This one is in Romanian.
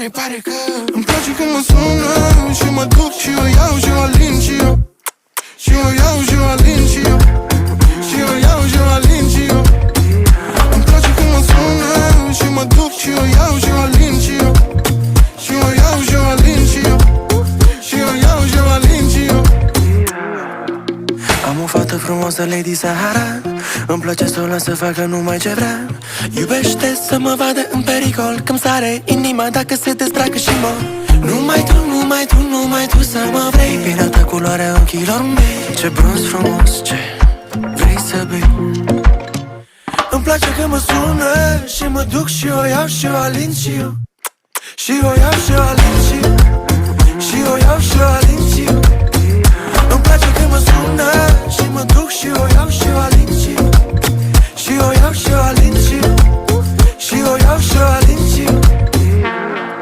pare că îmi place când mă sună și mă duc și o iau și o alin și eu. Și o iau și o alin și eu. Și o iau și o alin și eu. Îmi place când mă sună și mă duc și o iau și o alin și eu. Și o iau și o alin și eu. Și o iau și o alin și eu. Am o fată frumoasă, Lady Sahara. Îmi place să o las să facă numai ce vrea. Iubește să mă vadă în pericol, că-mi sare inima dacă se dezbracă și mă. Numai tu, numai tu, numai tu să mă vrei. Pirata culoarea ochilor mei. Ce bronz frumos, ce vrei să bei. Îmi place că mă sună și mă duc și o iau și o alin și eu. Și o iau și o alin și eu. Și o iau și o alin și eu. Îmi place că mă sună și mă duc și o